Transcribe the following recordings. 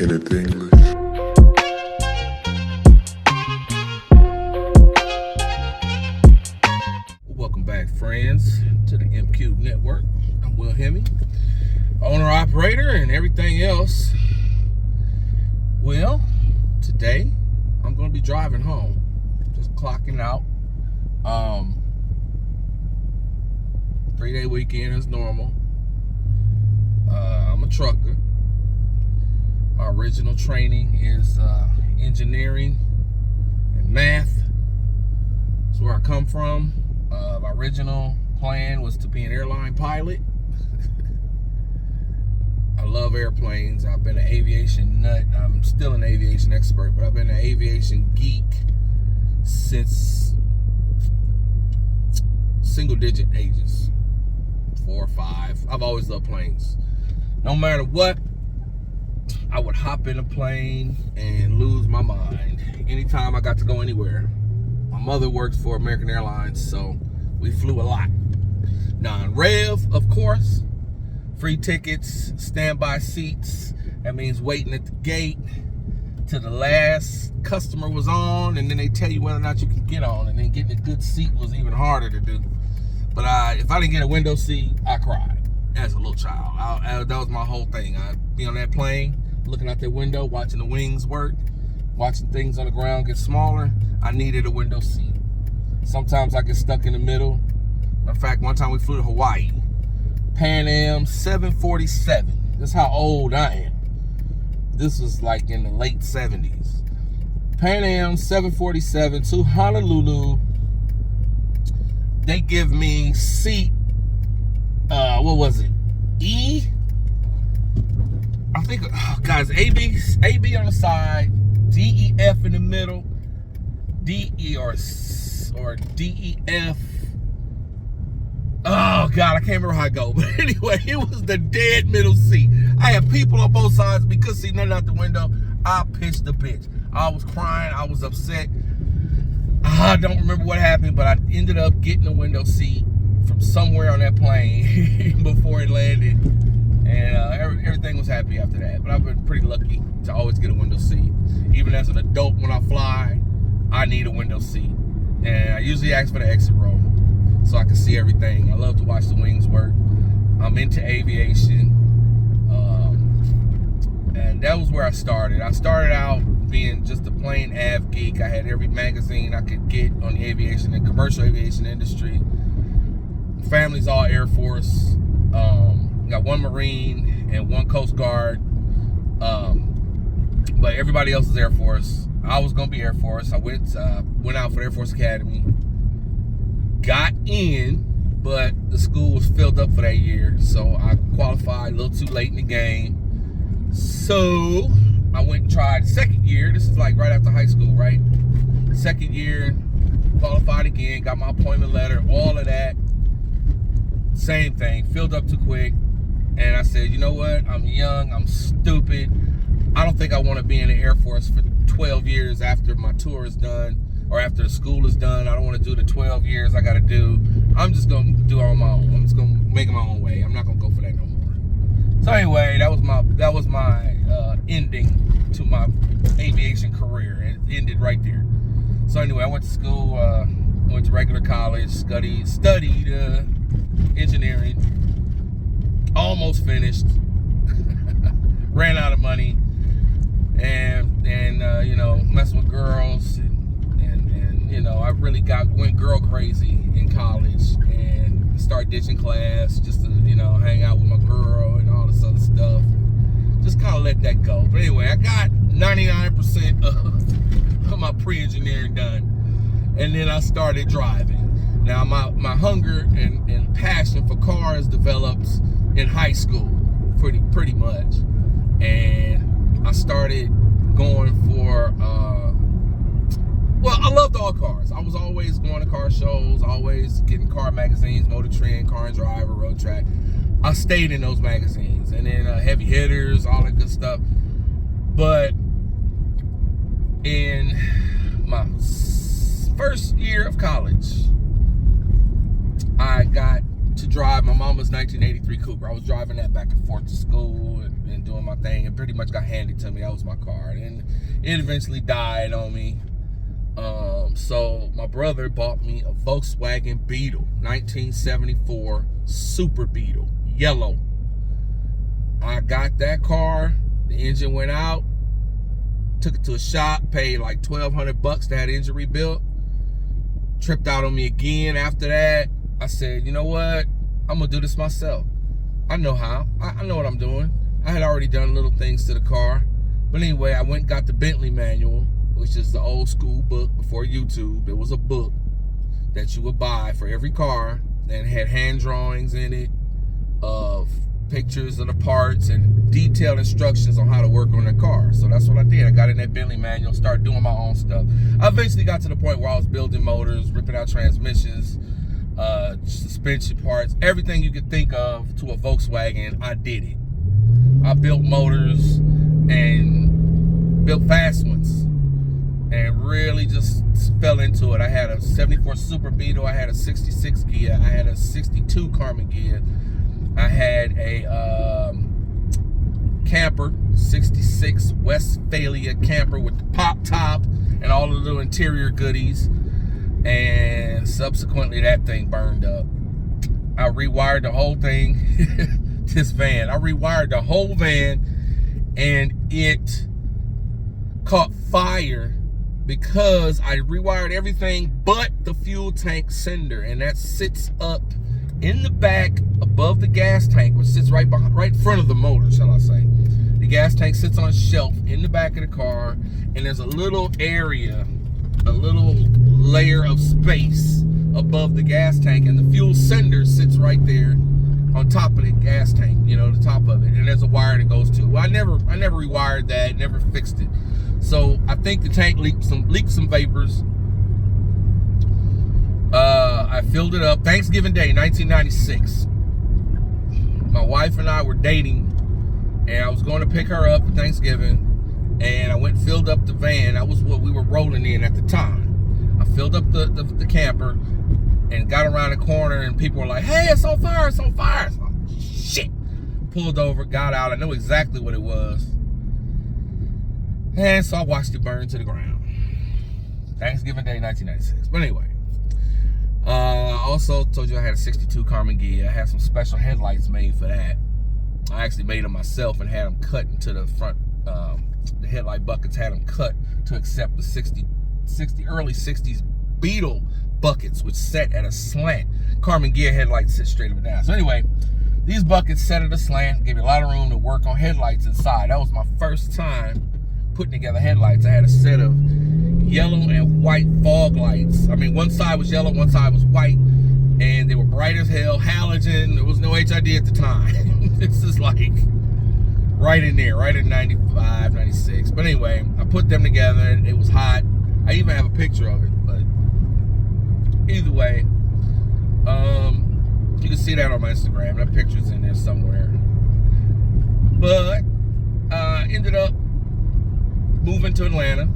Kenneth English. Welcome back, friends, to the MQ Network. I'm Will Hemme, owner, operator, and everything else. Well, today I'm going to be driving home, just clocking out. 3-day weekend as normal. I'm a trucker. My original training is engineering and math. That's where I come from. My original plan was to be an airline pilot. I love airplanes. I've been an aviation nut. I'm still an aviation expert, but I've been an aviation geek since single-digit ages, 4 or 5. I've always loved planes. No matter what, I would hop in a plane and lose my mind anytime I got to go anywhere. My mother works for American Airlines, so we flew a lot. Non-rev, of course. Free tickets, standby seats. That means waiting at the gate till the last customer was on, and then they tell you whether or not you can get on. And then getting a good seat was even harder to do. But if I didn't get a window seat, I cried as a little child. That was my whole thing. I'd be on that plane, looking out that window, watching the wings work, watching things on the ground get smaller. I needed a window seat. Sometimes I get stuck in the middle. In fact, one time we flew to Hawaii. Pan Am 747. That's how old I am. This was like in the late 70s. Pan Am 747 to Honolulu. They give me seat, what was it? E? I think, guys, AB on the side, DEF in the middle, DE or DEF. Oh, God, I can't remember how I go. But anyway, it was the dead middle seat. I had people on both sides. We couldn't see nothing out the window. I pitched the bitch. I was crying. I was upset. I don't remember what happened, but I ended up getting a window seat from somewhere on that plane before it landed. And everything was happy after that. But I've been pretty lucky to always get a window seat. Even as an adult, when I fly, I need a window seat. And I usually ask for the exit row so I can see everything. I love to watch the wings work. I'm into aviation. And that was where I started. I started out being just a plain av geek. I had every magazine I could get on the aviation and commercial aviation industry. Family's all Air Force. Got one Marine and one Coast Guard. But everybody else is Air Force. I was gonna be Air Force. I went out for the Air Force Academy. Got in, but the school was filled up for that year, so I qualified a little too late in the game. So I went and tried the second year. This is like right after high school, right? Second year, qualified again, got my appointment letter, all of that. Same thing, filled up too quick. And I said, you know what? I'm young, I'm stupid. I don't think I want to be in the Air Force for 12 years after my tour is done or after the school is done. I don't want to do the 12 years I got to do. I'm just going to do it on my own. I'm just going to make it my own way. I'm not going to go for that no more. So anyway, that was my ending to my aviation career. It ended right there. So anyway, I went to school, went to regular college, studied engineering, almost finished, ran out of money, and messing with girls, and I really went girl crazy in college and started ditching class just to hang out with my girl and all this other stuff. Just kind of let that go. But anyway, I got 99% of my pre-engineering done, and then I started driving. Now my hunger and passion for cars developed in high school, pretty much, and I started going for I loved all cars. I was always going to car shows, always getting car magazines, Motor Trend, Car and Driver, Road Track. I stayed in those magazines, and then Heavy Hitters, all that good stuff. But in my first year of college, I got to drive my mama's 1983 Cougar. I was driving that back and forth to school and doing my thing, and pretty much got handed to me. That was my car, and it eventually died on me. So my brother bought me a Volkswagen Beetle, 1974 Super Beetle, yellow. I got that car, the engine went out, took it to a shop, paid like $1,200 to have the engine rebuilt. Tripped out on me again after that. I said, you know what? I'm gonna do this myself. I know how. I know what I'm doing. I had already done little things to the car. But anyway, I went and got the Bentley manual, which is the old school book before YouTube. It was a book that you would buy for every car, and had hand drawings in it of pictures of the parts and detailed instructions on how to work on the car. So that's what I did. I got in that Bentley manual, started doing my own stuff. I eventually got to the point where I was building motors, ripping out transmissions, suspension parts, everything you could think of to a Volkswagen. I did it. I built motors and built fast ones, and really just fell into it. I had a 74 Super Beetle, I had a 66 gear, I had a 62 Carmen gear, I had a camper, 66 Westphalia camper with the pop top and all the little interior goodies. And subsequently that thing burned up. I rewired the whole thing. This van, I rewired the whole van, and it caught fire because I rewired everything but the fuel tank cinder, and that sits up in the back above the gas tank, which sits right in front of the motor, shall I say. The gas tank sits on a shelf in the back of the car, and there's a little area, a little layer of space above the gas tank, and the fuel cinder sits right there on top of the gas tank, you know, the top of it, and there's a wire that goes to it. Well, I never rewired that, never fixed it. So I think the tank leaked some vapors. I filled it up Thanksgiving Day, 1996. My wife and I were dating, and I was going to pick her up for Thanksgiving, and I went and filled up the van. That was what we were rolling in at the time. I filled up the camper and got around the corner, and people were like, hey, it's on fire, it's on fire. So, shit. Pulled over, got out. I knew exactly what it was. And so I watched it burn to the ground. Thanksgiving Day, 1996. But anyway, also told you I had a 62 Carmen gear. I had some special headlights made for that. I actually made them myself and had them cut into the front. The headlight buckets had them cut to accept the early 60s Beetle buckets, which set at a slant. Carmen gear headlights sit straight up and down. So anyway, these buckets set at a slant, gave me a lot of room to work on headlights inside. That was my first time putting together headlights. I had a set of yellow and white fog lights. I mean, one side was yellow, one side was white, and they were bright as hell, halogen. There was no HID at the time. This is like right in there, right in 95, 96. But anyway, I put them together, and it was hot. I even have a picture of it, but either way, you can see that on my Instagram. That picture's in there somewhere. But ended up moving to Atlanta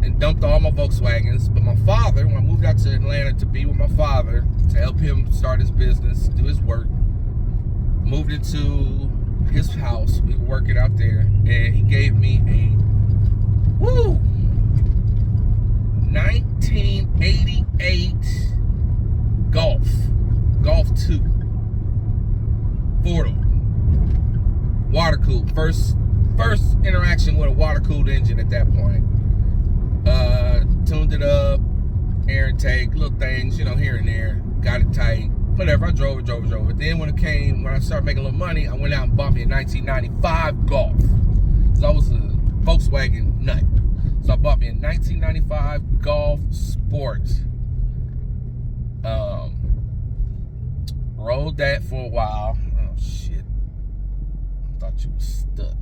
and dumped all my Volkswagens. But my father, when I moved out to Atlanta to be with my father, to help him start his business, do his work, moved into his house. We were working out there, and he gave me a 1988 Golf 2 4-door water cooled. First interaction with a water cooled engine at that point. Tuned it up, air intake, little things, you know, here and there. Got it tight, whatever. I drove it. Then when I started making a little money, I went out and bought me a 1995 Golf. So I was a Volkswagen nut. So I bought me a 1995 Golf Sport. Rode that for a while. Oh shit! I thought you was stuck.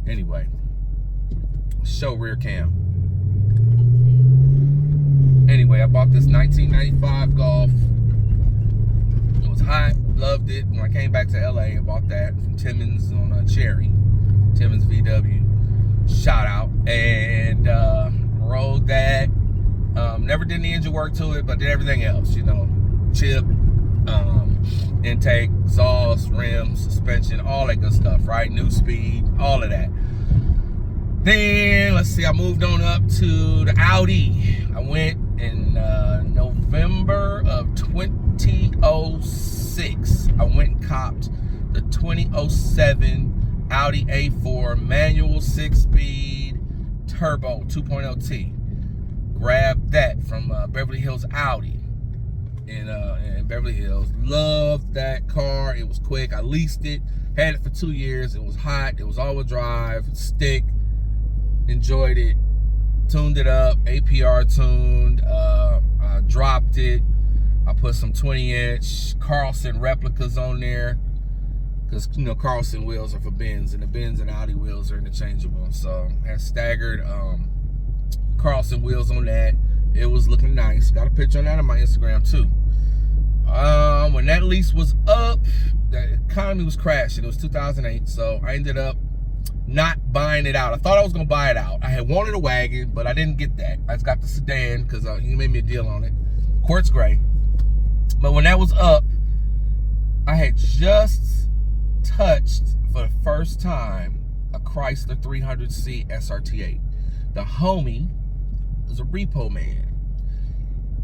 Anyway, show rear cam. Anyway, I bought this 1995 Golf. It was hot, loved it. When I came back to LA, I bought that from Timmons on Cherry. Timmons VW. Shout out. And rode that. Never did any engine work to it, but did everything else, you know. Chip, intake, exhaust, rims, suspension, all that good stuff, right? New speed, all of that. Then, let's see, I moved on up to the Audi. I went in November of 2006. I went and copped the 2007 Audi A4 manual 6-speed turbo 2.0T. Grabbed that from Beverly Hills Audi in Beverly Hills. Loved that car. It was quick. I leased it. Had it for 2 years. It was hot. It was all-wheel drive, stick. Enjoyed it. Tuned it up. APR tuned. I dropped it. I put some 20-inch Carlson replicas on there. Because, you know, Carlson wheels are for Benz, and the Benz and Audi wheels are interchangeable. So, I had staggered Carlson wheels on that. It was looking nice. Got a picture on that on my Instagram, too. When that lease was up, the economy was crashing. It was 2008, so I ended up not buying it out. I thought I was going to buy it out. I had wanted a wagon, but I didn't get that. I just got the sedan because he made me a deal on it. Quartz gray. But when that was up, I had just touched for the first time a Chrysler 300C SRT8. The homie was a repo man,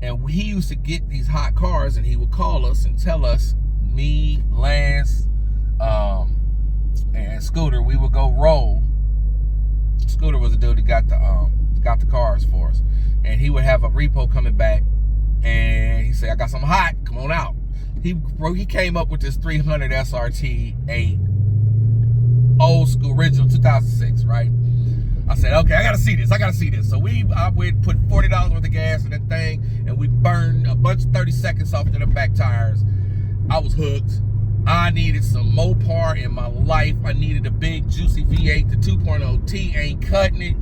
and he used to get these hot cars, and he would call us and tell us, me, Lance, and Scooter, we would go roll. Scooter was the dude that got the cars for us, and he would have a repo coming back, and he said, I got something hot, come on out. He came up with this 300 SRT8, old school, original, 2006, right? I said, okay, I gotta see this. So I would put $40 worth of gas in that thing, and we burned a bunch of 30 seconds off to the back tires. I was hooked. I needed some Mopar in my life. I needed a big, juicy V8. The 2.0T ain't cutting it.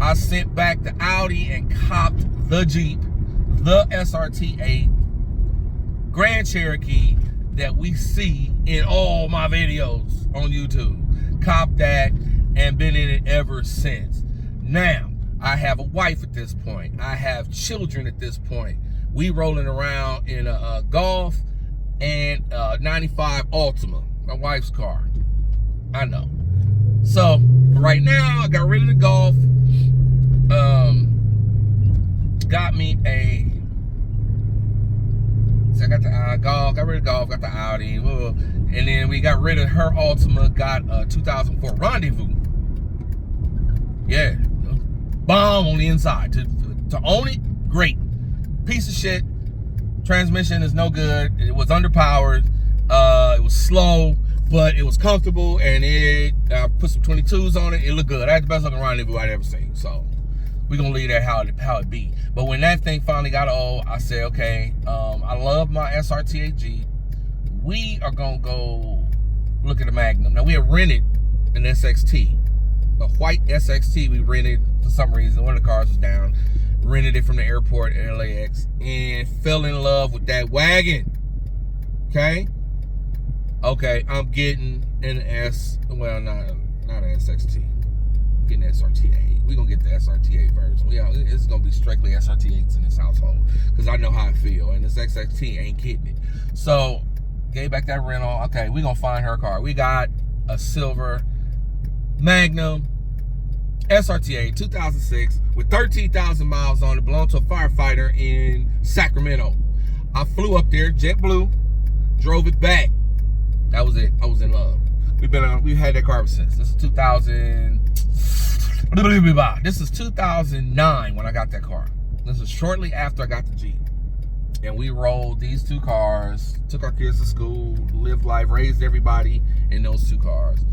I sent back the Audi and copped the Jeep, the SRT8 Grand Cherokee that we see in all my videos on YouTube. Copped that and been in it ever since. Now, I have a wife at this point. I have children at this point. We rolling around in a Golf and 95 Altima, my wife's car. I know. So right now I got rid of the Golf. Got me a. So I got the Golf. Got rid of the Golf. Got the Audi. And then we got rid of her Altima. Got a 2004 Rendezvous. Yeah, bomb on the inside. To own it, great. Piece of shit. Transmission is no good. It was underpowered. It was slow, but it was comfortable, and I put some 22s on it. It looked good. I had the best looking Rendezvous I'd ever seen. So we're gonna leave that how it be. But when that thing finally got old, I said, okay, I love my SRT8 Jeep. We are gonna go look at the Magnum. Now we had rented an SXT. A white SXT we rented for some reason. One of the cars was down. Rented it from the airport at LAX and fell in love with that wagon. Okay? Okay, I'm getting an not an SXT. I'm getting an SRT8. We're going to get the SRT8 version. It's going to be strictly SRT8s in this household because I know how I feel. And this XXT ain't getting it. So, gave back that rental. Okay, we're going to find her car. We got a silver Magnum SRT8 2006 with 13,000 miles on it. Belonged to a firefighter in Sacramento. I flew up there, JetBlue, drove it back. That was it. I was in love. We've had that car ever since. This is 2009 when I got that car. This is shortly after I got the Jeep. And we rolled these two cars, took our kids to school, lived life, raised everybody in those two cars.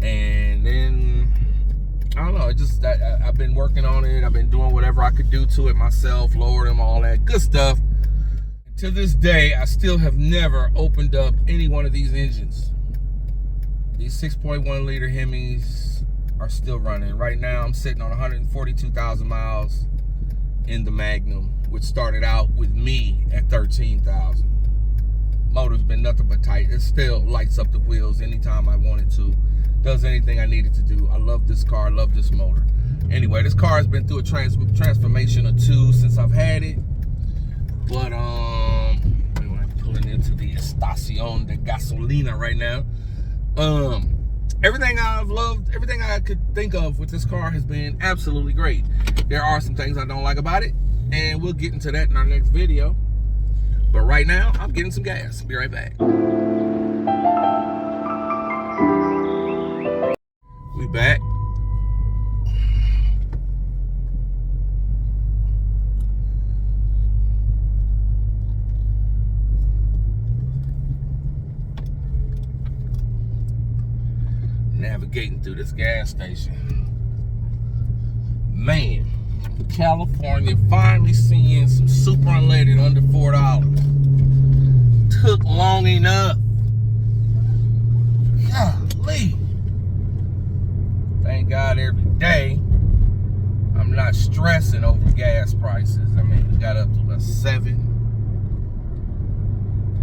And then, I don't know, I've been working on it. I've been doing whatever I could do to it myself, lowered them, all that good stuff. To this day, I still have never opened up any one of these engines. These 6.1 liter Hemis are still running. Right now, I'm sitting on 142,000 miles in the Magnum, which started out with me at 13,000. Motor's been nothing but tight. It still lights up the wheels anytime I want it to. Does anything I need it to do. I love this car. I love this motor. Anyway, this car has been through a transformation or two since I've had it. But when I'm pulling in into the Estación de Gasolina right now. Everything I've loved, everything I could think of with this car has been absolutely great. There are some things I don't like about it, and we'll get into that in our next video. But right now, I'm getting some gas. Be right back. We back. Navigating through this gas station. Man, California finally seeing some super unleaded under $4. Took long enough. Golly. Thank God every day I'm not stressing over gas prices. I mean, we got up to about 7.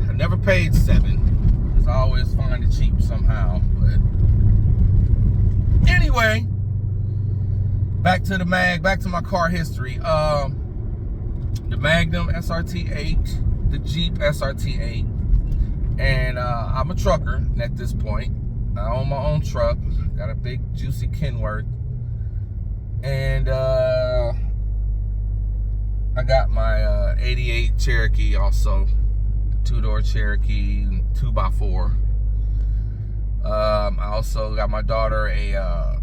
I never paid 7 because I always find it cheap somehow. But anyway, back to my car history. The Magnum SRT8, the Jeep SRT8, and I'm a trucker at this point. I own my own truck, got a big juicy Kenworth, and I got my 88 Cherokee also, 2-door Cherokee, 2x4. I also got my daughter a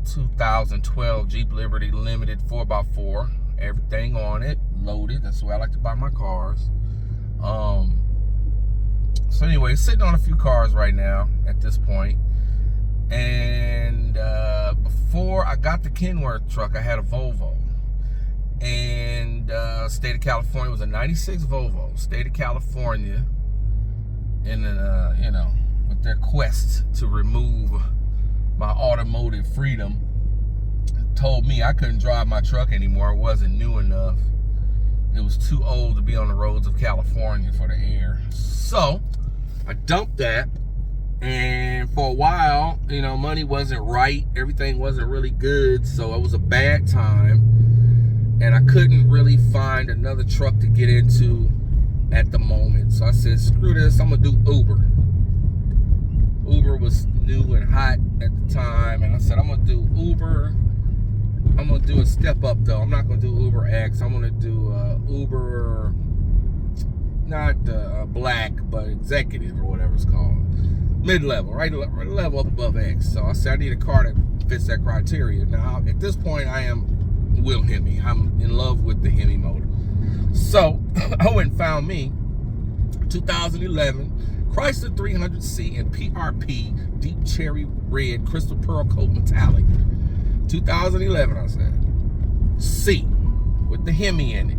2012 Jeep Liberty Limited 4x4. Everything on it, loaded. That's the way I like to buy my cars. So anyway, sitting on a few cars right now at this point. And before I got the Kenworth truck, I had a Volvo. And state of California was a 96 Volvo. State of California, in you know, with their quest to remove my automotive freedom, told me I couldn't drive my truck anymore. It wasn't new enough. It was too old to be on the roads of California for the air. So I dumped that, and for a while, you know, money wasn't right. Everything wasn't really good, so it was a bad time, and I couldn't really find another truck to get into at the moment. So I said, screw this, I'm gonna do Uber. Uber was new and hot at the time, and I said, I'm gonna do Uber. I'm gonna do a step up though. I'm not gonna do Uber X. I'm gonna do Uber, not black, but executive or whatever it's called, mid-level, right level up above X. So I said I need a car that fits that criteria. Now at this point, I am Will Hemi. I'm in love with the Hemi motor. So I went and found me 2011 Chrysler 300C in PRP, deep cherry red, crystal pearl coat metallic. 2011, I said. C, with the Hemi in it.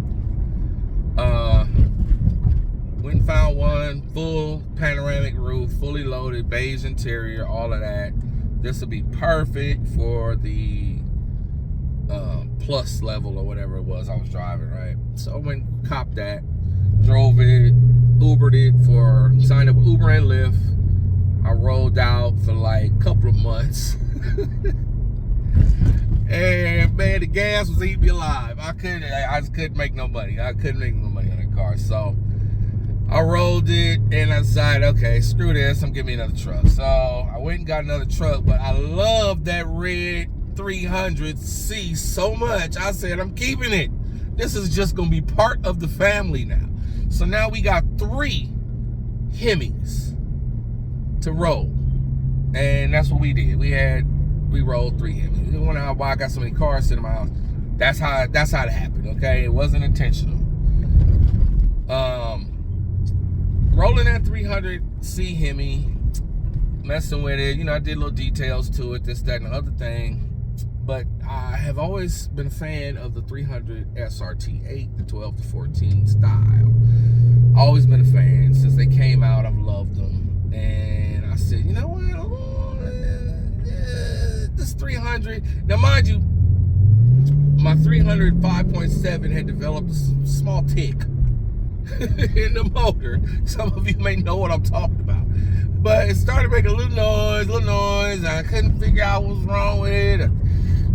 Went and found one, full panoramic roof, fully loaded, beige interior, all of that. This would be perfect for the plus level or whatever it was I was driving, right? So I went and copped that, drove it, Ubered it signed up with Uber and Lyft. I rolled out for like a couple of months. And man, the gas was eating me alive. I just couldn't make no money. I couldn't make no money on that car. So I rolled it and I decided, okay, screw this, I'm getting me another truck. So I went and got another truck, but I love that red 300C so much. I said, I'm keeping it. This is just gonna be part of the family now. So now we got 3 Hemis to roll. And that's what we did. We rolled 3 Hemis. You wonder why I got so many cars sitting in my house. That's how it happened, okay? It wasn't intentional. Rolling that 300C Hemi, messing with it, you know, I did little details to it, this, that, and the other thing. But I have always been a fan of the 300 SRT8, the 12 to 14 style. Always been a fan. Since they came out, I've loved them. And I said, you know what? This 300. Now, mind you, my 300 5.7 had developed a small tick in the motor. Some of you may know what I'm talking about. But it started making a little noise, and I couldn't figure out what was wrong with it.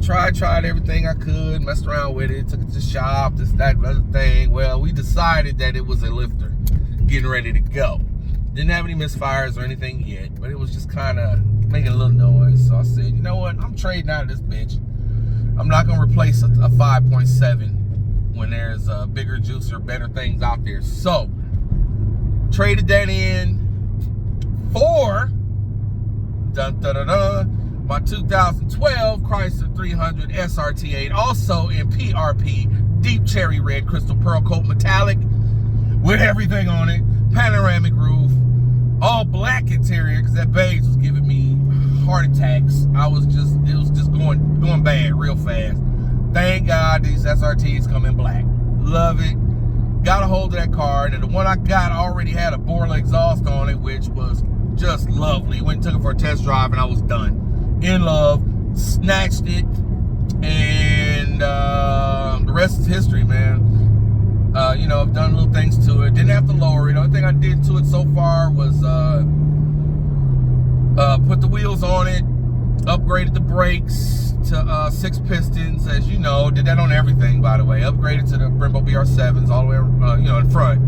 Tried everything I could, messed around with it, took it to the shop, this, that, other thing. Well, we decided that it was a lifter. getting ready to go. Didn't have any misfires or anything yet, but it was just kind of making a little noise. So I said, you know what? I'm trading out of this bitch. I'm not going to replace a 5.7 when there's bigger, juicier, better things out there. So, traded that in for my 2012 Chrysler 300 SRT8, also in PRP, deep cherry red crystal pearl coat metallic, with everything on it, panoramic roof, all black interior, because that beige was giving me heart attacks. It was just going bad real fast. Thank God these SRTs come in black. Love it. Got a hold of that car, and the one I got already had a Borla exhaust on it, which was just lovely. Went and took it for a test drive, and I was done. In love, snatched it, and the rest is history, man. You know, I've done little things to it. Didn't have to lower it. The only thing I did to it so far was put the wheels on it, upgraded the brakes to 6 pistons, as you know. Did that on everything, by the way. Upgraded to the Brembo BR7s all the way, you know, in front.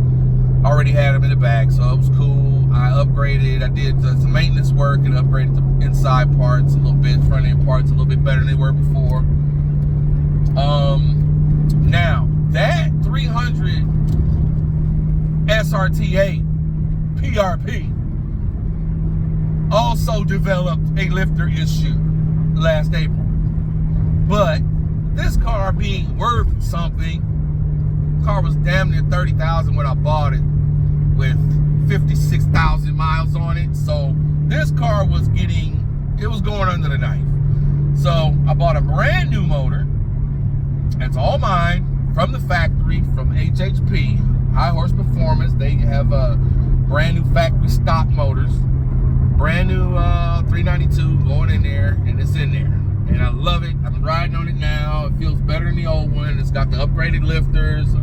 Already had them in the back, so it was cool. I upgraded. I did some maintenance work and upgraded the inside parts a little bit, front end parts a little bit better than they were before. Now that 300 SRT8 PRP also developed a lifter issue last April. But this car being worth something, car was damn near $30,000 when I bought it, with 56,000 miles on it. So this car was going under the knife. So I bought a brand new motor. It's all mine from the factory, from HHP, High Horse Performance. They have brand new factory stock motors. Brand new 392 going in there, and it's in there. And I love it. I'm riding on it now. It feels better than the old one. It's got the upgraded lifters,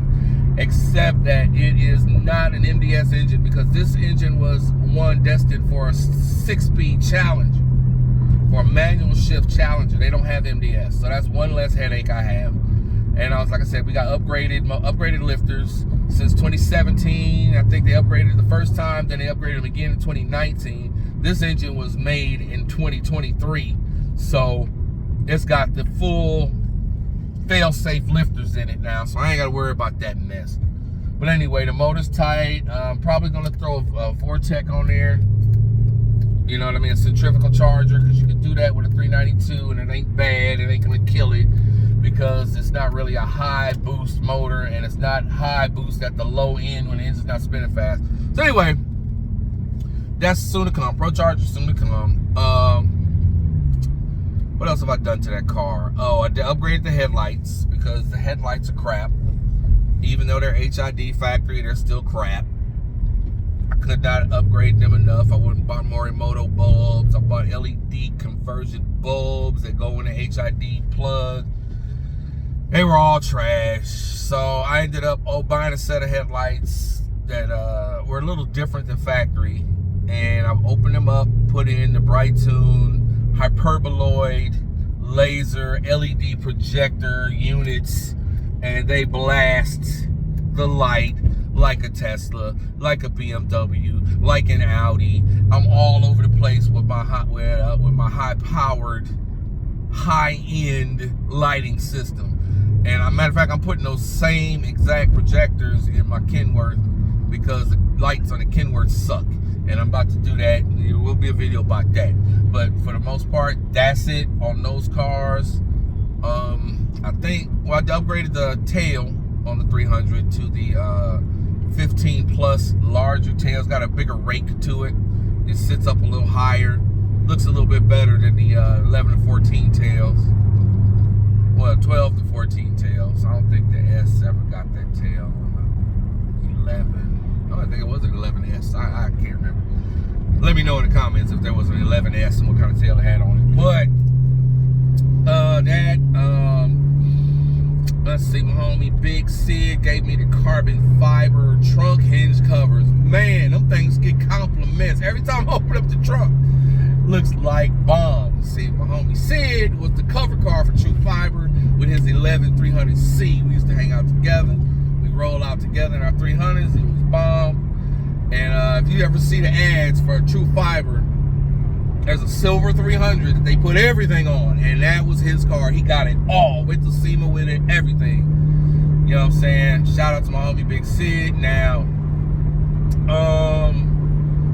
except that it is not an MDS engine, because this engine was one destined for a 6-speed Challenger, for a manual shift Challenger. They don't have MDS, so that's one less headache I have. And I was, like I said, we got upgraded lifters since 2017. I think they upgraded the first time, then they upgraded them again in 2019. This engine was made in 2023, so it's got the full fail-safe lifters in it now, so I ain't got to worry about that mess. But anyway, the motor's tight. I'm probably going to throw a Vortec on there. You know what I mean? A centrifugal charger, because you can do that with a 392, and it ain't bad. It ain't going to kill it, because it's not really a high boost motor, and it's not high boost at the low end when the engine's not spinning fast. So anyway, that's soon to come. Pro Charger soon to come. What else have I done to that car? Oh, I upgraded the headlights, because the headlights are crap. Even though they're HID factory, they're still crap. I could not upgrade them enough. I wouldn't buy Morimoto bulbs. I bought LED conversion bulbs that go in the HID plug. They were all trash. So I ended up buying a set of headlights that were a little different than factory. And I've opened them up, put in the Brightune hyperboloid laser LED projector units, and they blast the light like a Tesla, like a BMW, like an Audi. I'm all over the place with my high-powered, high-end lighting system. And as a matter of fact, I'm putting those same exact projectors in my Kenworth, because the lights on the Kenworth suck. And I'm about to do that. There will be a video about that. But for the most part, that's it on those cars. I think, well, I upgraded the tail on the 300 to the 15 plus larger tail. It's got a bigger rake to it. It sits up a little higher. Looks a little bit better than the 11 to 14 tails. Well, 12 to 14 tails. I don't think the S ever got that tail on the 11. No, I think it was an 11S. I can't remember. Let me know in the comments if there was an 11S and what kind of tail it had on it. But let's see, my homie Big Sid gave me the carbon fiber trunk hinge covers. Man, them things get compliments every time I open up the trunk. Looks like bombs. See, my homie Sid was the cover car for True Fiber with his 11300C. We used to hang out together. We roll out together in our 300s. It was bomb. And if you ever see the ads for a True Fiber, there's a silver 300 that they put everything on, and that was his car. He got it all with the SEMA with it, everything. You know what I'm saying? Shout out to my homie Big Sid. Now,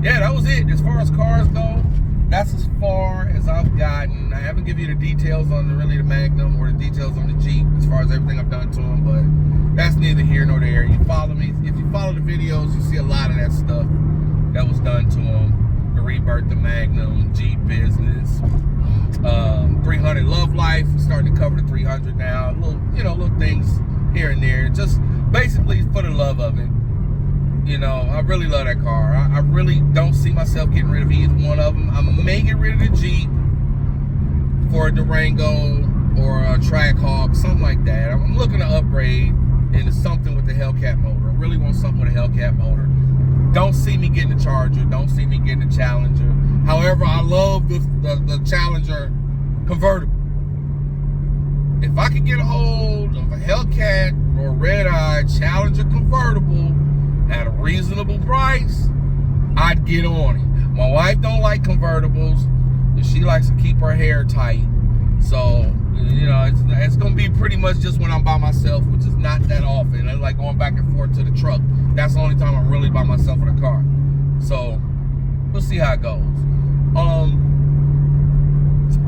yeah, that was it. As far as cars go, that's as far as I've gotten. I haven't given you the details on the Magnum or the details on the Jeep as far as everything I've done to them, but that's neither here nor there. You follow me. If you follow the videos, you see a lot of that stuff that was done to them. The rebirth, the Magnum, Jeep business, 300 Love Life, starting to cover the 300 now. Little things here and there, just basically for the love of it. You know, I really love that car. I really don't see myself getting rid of either one of them. I may get rid of the Jeep for a Durango or a Trackhawk, something like that. I'm looking to upgrade into something with the Hellcat motor. I really want something with a Hellcat motor. Don't see me getting the Charger. Don't see me getting the Challenger. However, I love the Challenger convertible. If I could get a hold of a Hellcat or a Red Eye Challenger convertible at a reasonable price, I'd get on it. My wife don't like convertibles, and she likes to keep her hair tight. So, you know, it's gonna be pretty much just when I'm by myself, which is not that often. I like going back and forth to the truck. That's the only time I'm really by myself in a car. So, we'll see how it goes.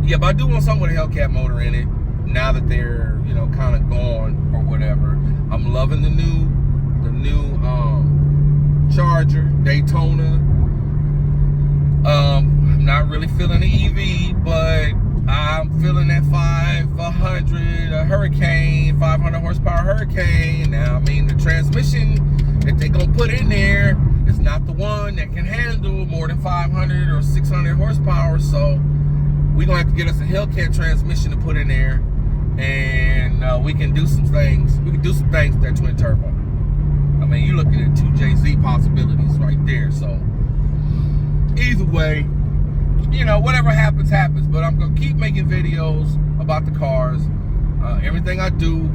Yeah, but I do want something with a Hellcat motor in it. Now that they're, you know, kind of gone or whatever. I'm loving the new Charger, Daytona. I'm not really feeling the EV, but I'm feeling that 500 Hurricane, 500 horsepower Hurricane. Now, I mean, the transmission that they're gonna put in there is not the one that can handle more than 500 or 600 horsepower. So we're gonna have to get us a Hellcat transmission to put in there, and we can do some things. We can do some things with that twin turbo. I mean, you're looking at two JZ possibilities right there. So either way, you know, whatever happens, happens. But I'm gonna keep making videos about the cars. Everything I do,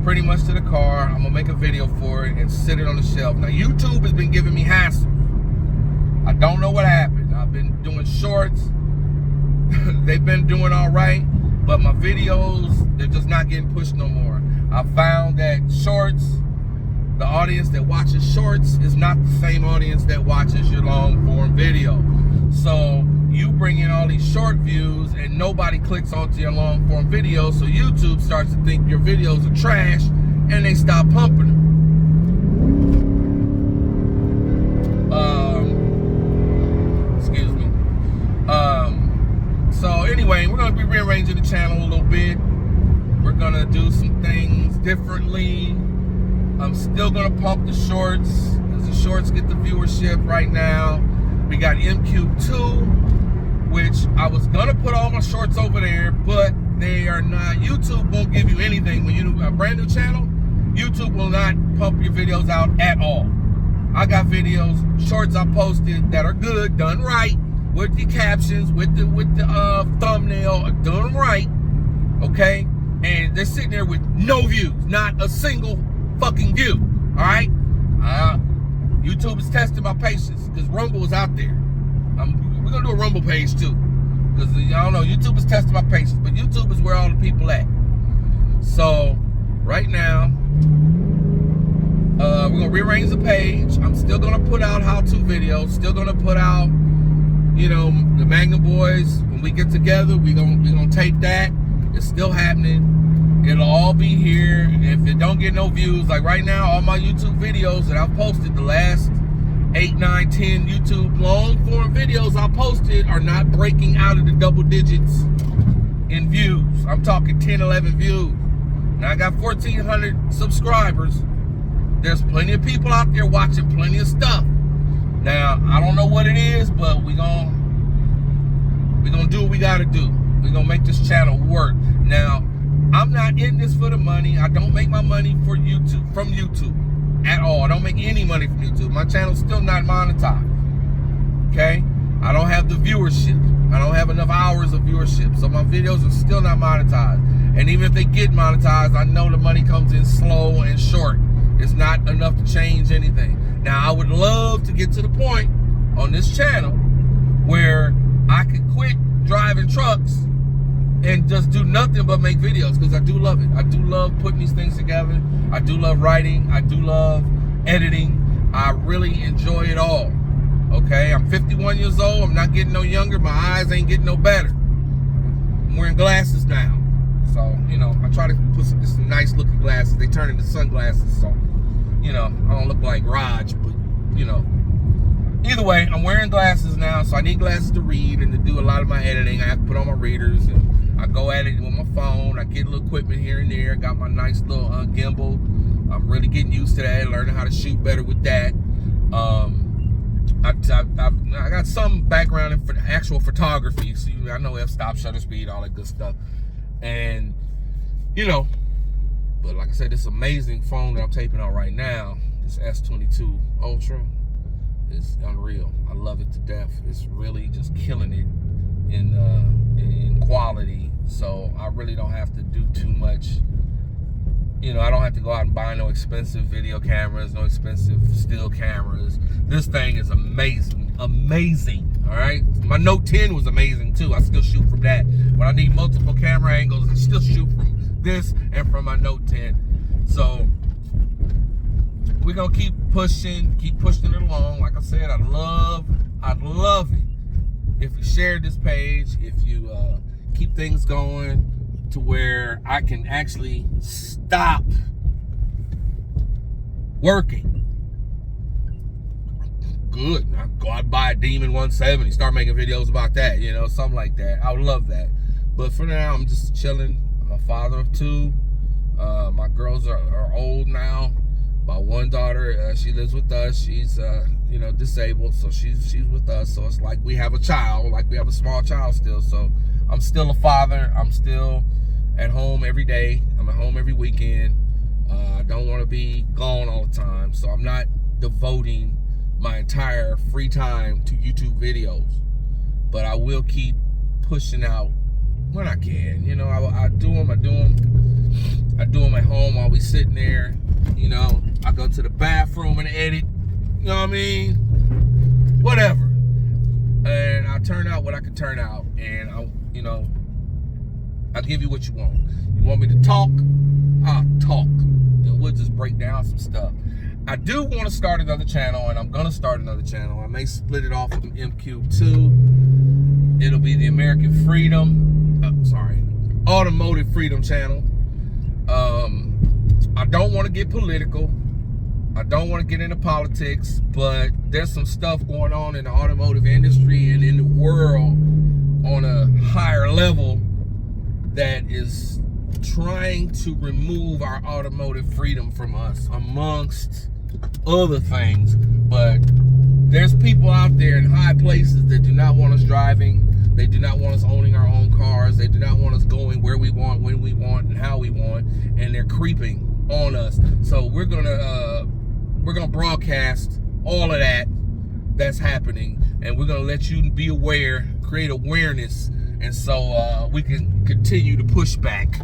pretty much to the car, I'm gonna make a video for it and sit it on the shelf. Now, YouTube has been giving me hassle. I don't know what happened. I've been doing shorts. They've been doing all right, but my videos, they're just not getting pushed no more. I found that shorts, the audience that watches shorts is not the same audience that watches your long form video. So you bring in all these short views and nobody clicks onto your long form video, so YouTube starts to think your videos are trash and they stop pumping them. Excuse me. So anyway, we're gonna be rearranging the channel a little bit. We're gonna do some things differently. I'm still gonna pump the shorts because the shorts get the viewership right now. We got MQ2, which I was gonna put all my shorts over there, but they are not. YouTube won't give you anything when you do a brand new channel. YouTube will not pump your videos out at all. I got videos, shorts I posted that are good, done right, with the captions, with the thumbnail, done right, okay? And they're sitting there with no views, not a single fucking view, all right? YouTube is testing my patience because Rumble is out there. We're gonna do a Rumble page too, because I don't know, YouTube is testing my patience, but YouTube is where all the people at. So right now, we're gonna rearrange the page. I'm still gonna put out how-to videos, still gonna put out, you know, the Magnum Boys. When we get together, we're gonna tape that. It's still happening. It'll all be here. If it don't get no views, like right now, all my YouTube videos that I've posted, the last 8, 9, 10 YouTube long form videos I posted are not breaking out of the double digits in views. I'm talking 10, 11 views. Now I got 1,400 subscribers. There's plenty of people out there watching plenty of stuff. Now, I don't know what it is, but we're gonna do what we gotta do. We're gonna make this channel work. Now, I'm not in this for the money. I don't make my money from YouTube at all. I don't make any money from YouTube. My channel's still not monetized, okay? I don't have the viewership. I don't have enough hours of viewership, so my videos are still not monetized. And even if they get monetized, I know the money comes in slow and short. It's not enough to change anything. Now, I would love to get to the point on this channel where I could quit driving trucks and just do nothing but make videos, because I do love it. I do love putting these things together. I do love writing. I do love editing. I really enjoy it all. Okay, I'm 51 years old. I'm not getting no younger. My eyes ain't getting no better. I'm wearing glasses now. So, you know, I try to put some nice looking glasses. They turn into sunglasses, so, you know, I don't look like Raj, but, you know. Either way, I'm wearing glasses now, so I need glasses to read and to do a lot of my editing. I have to put on my readers, and I go at it with my phone. I get a little equipment here and there. Got my nice little gimbal. I'm really getting used to that, learning how to shoot better with that. I got some background in actual photography, so I know f-stop, shutter speed, all that good stuff. And, you know, but like I said, this amazing phone that I'm taping on right now, this S22 Ultra, is unreal. I love it to death. It's really just killing it in quality. So I really don't have to do too much. You know, I don't have to go out and buy no expensive video cameras, no expensive still cameras. This thing is amazing, amazing. All right, my Note 10 was amazing too. I still shoot from that. When I need multiple camera angles, I still shoot from this and from my Note 10. So we're gonna keep pushing it along. Like I said, I'd love it if you share this page, if you keep things going to where I can actually stop working. Good. I go out and buy a Demon 170, start making videos about that, you know, something like that. I would love that. But for now, I'm just chilling. I'm a father of two. My girls are old now. My one daughter, she lives with us. She's, you know, disabled, so she's with us. So it's like we have a child, like we have a small child still. So I'm still a father. I'm still at home every day. I'm at home every weekend. I don't want to be gone all the time. So I'm not devoting my entire free time to YouTube videos. But I will keep pushing out when I can. You know, I do them at home while we sitting there. You know, I go to the bathroom and edit. You know what I mean? Whatever. And I turn out what I can turn out. And I'll give you what you want. You want me to talk? I'll talk. And we'll just break down some stuff. I do want to start another channel, and I'm going to start another channel. I may split it off from MQ2. It'll be the American Freedom, Automotive Freedom channel. I don't want to get political. I don't want to get into politics, but there's some stuff going on in the automotive industry and in the world on a higher level that is trying to remove our automotive freedom from us, amongst other things. But there's people out there in high places that do not want us driving. They do not want us owning our own cars. They do not want us going where we want, when we want, and how we want. And they're creeping on us. So we're gonna broadcast all of that's happening, and we're gonna let you be aware, create awareness, and so we can continue to push back.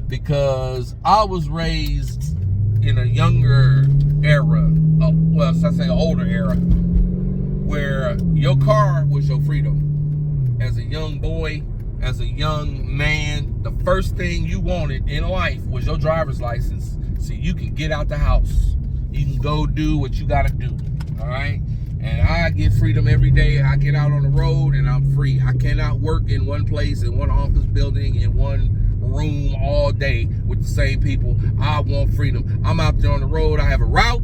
Because I was raised in a younger era, well, I say older era, where your car was your freedom. As a young boy, as a young man, the first thing you wanted in life was your driver's license, so you can get out the house. You can go do what you gotta do, all right? And I get freedom every day. I get out on the road and I'm free. I cannot work in one place, in one office building, in one room all day with the same people. I want freedom. I'm out there on the road. I have a route.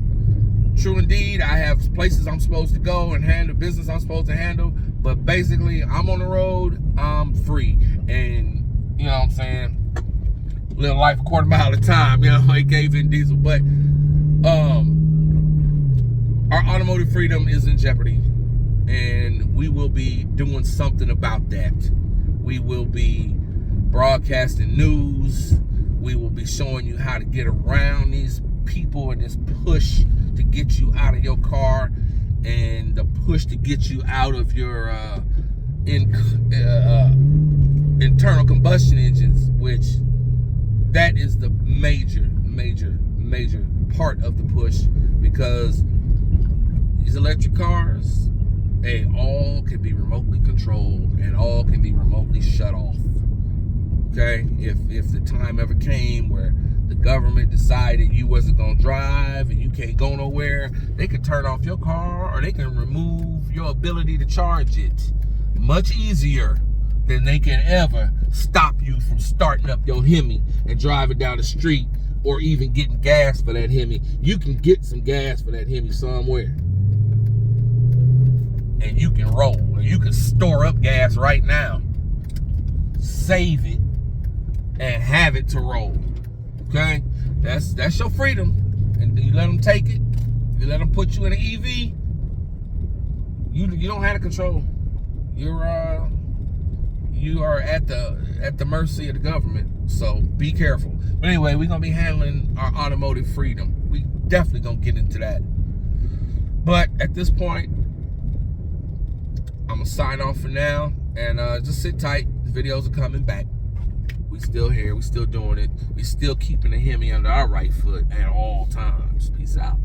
True indeed, I have places I'm supposed to go and handle business I'm supposed to handle. But basically, I'm on the road, I'm free. And, you know what I'm saying? Live life a quarter mile at a time, you know, like Vin Diesel. But our automotive freedom is in jeopardy. And we will be doing something about that. We will be broadcasting news. We will be showing you how to get around these people and this push to get you out of your car, and the push to get you out of your internal combustion engines, which that is the major part of the push. Because these electric cars, they all can be remotely controlled and all can be remotely shut off. Okay, if the time ever came where the government decided you wasn't gonna drive and you can't go nowhere, they could turn off your car or they can remove your ability to charge it much easier than they can ever stop you from starting up your Hemi and driving down the street or even getting gas for that Hemi. You can get some gas for that Hemi somewhere and you can roll, or you can store up gas right now, save it, and have it to roll. Okay, that's your freedom, and you let them take it. You let them put you in an EV. You don't have the control. You are at the mercy of the government. So be careful. But anyway, we're gonna be handling our automotive freedom. We definitely gonna get into that. But at this point, I'm gonna sign off for now, and just sit tight. The videos are coming back. We still here. We still doing it. We still keeping the Hemi under our right foot at all times. Peace out.